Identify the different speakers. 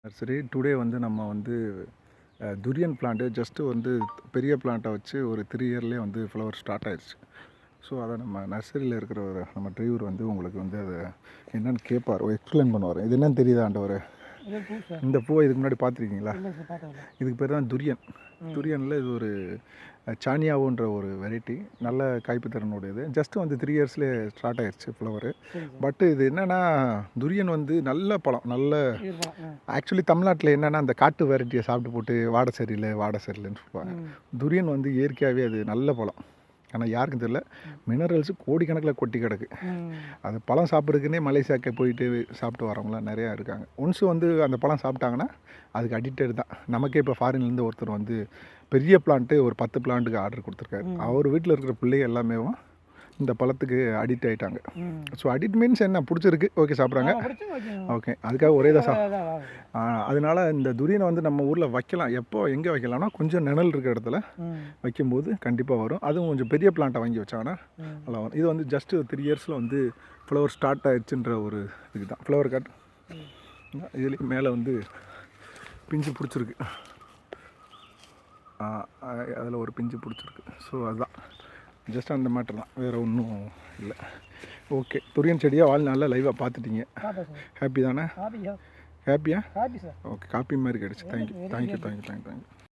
Speaker 1: சரி, டுடே வந்து நம்ம வந்து துரியன் பிளான்ட்டு ஜஸ்ட்டு வந்து பெரிய பிளான்ட்டை வச்சு ஒரு 3 இயர்லேயே வந்து ஃப்ளவர் ஸ்டார்ட் ஆயிடுச்சு. ஸோ அதை நம்ம நர்சரியில் இருக்கிற ஒரு நம்ம டிரைவர் வந்து உங்களுக்கு வந்து அதை என்னென்னு கேட்பார், எக்ஸ்பிளைன் பண்ணுவார். இது என்னன்னு தெரியுதா ஆண்டவர்? இந்த பூவை இதுக்கு முன்னாடி பார்த்துருக்கீங்களா? இதுக்கு பேர் தான் துரியன். துரியனில் இது ஒரு சானியாவோன்ற ஒரு வெரைட்டி, நல்ல காய்ப்பு திறனுடையது. ஜஸ்ட்டு வந்து 3 இயர்ஸ்லேயே ஸ்டார்ட் ஆயிடுச்சு ஃப்ளவரு. பட் இது என்னென்னா, துரியன் வந்து நல்ல பழம், நல்ல ஆக்சுவலி தமிழ்நாட்டில் என்னென்னா அந்த காட்டு வெரைட்டியை சாப்பிட்டு போட்டு வாடை சரியில்லைன்னு சொல்லுவாங்க. துரியன் வந்து இயற்கையாகவே அது நல்ல பழம். ஆனால் யாருக்கும் தெரியல, மினரல்ஸு கோடிக்கணக்கில் கொட்டி கிடக்கு. அது பழம் சாப்பிட்றதுக்குன்னே மலேசியாவுக்கு போயிட்டு சாப்பிட்டு வரவங்களாம் நிறையா இருக்காங்க. ஒன்ஸ் வந்து அந்த பழம் சாப்பிட்டாங்கன்னா அதுக்கு அடிக்டட் தான். நமக்கே இப்போ ஃபாரின்லேருந்து ஒருத்தர் வந்து பெரிய பிளான்ட்டு ஒரு 10 பிளான்ட்டுக்கு ஆர்டர் கொடுத்துருக்காரு. அவர் வீட்டில் இருக்கிற பிள்ளைங்க எல்லாமே இந்த பழத்துக்கு அடிக்ட் ஆகிட்டாங்க. ஸோ அடிக்ட் மீன்ஸ் என்ன, பிடிச்சிருக்கு, ஓகே சாப்பிட்றாங்க, ஓகே, அதுக்காக ஒரே தான் அதனால் இந்த துரியனை வந்து நம்ம ஊரில் வைக்கலாம். எப்போ எங்கே வைக்கலாம்னா, கொஞ்சம் நிழல் இருக்கிற இடத்துல வைக்கும்போது கண்டிப்பாக வரும். அதுவும் கொஞ்சம் பெரிய பிளான்ட்டை வாங்கி வச்சாங்கன்னா நல்லா வரும். இது வந்து ஜஸ்ட்டு 3 இயர்ஸில் வந்து ஃப்ளவர் ஸ்டார்ட் ஆகிடுச்சுன்ற ஒரு இதுதான். ஃப்ளவர் கட் இதுலேயும் மேலே வந்து பிஞ்சு பிடிச்சிருக்கு, அதில் ஒரு பிஞ்சு பிடிச்சிருக்கு. ஸோ அதுதான் ஜஸ்ட் அந்த மேட்டர் தான், வேறு ஒன்றும் இல்லை. ஓகே, துரியன் செடியாக வாழ்நாளில் லைவாக பார்த்துட்டீங்க. ஹாப்பி தானே? ஹாப்பியா? ஓகே, காப்பி மாதிரி கிடச்சி. தேங்க்யூ.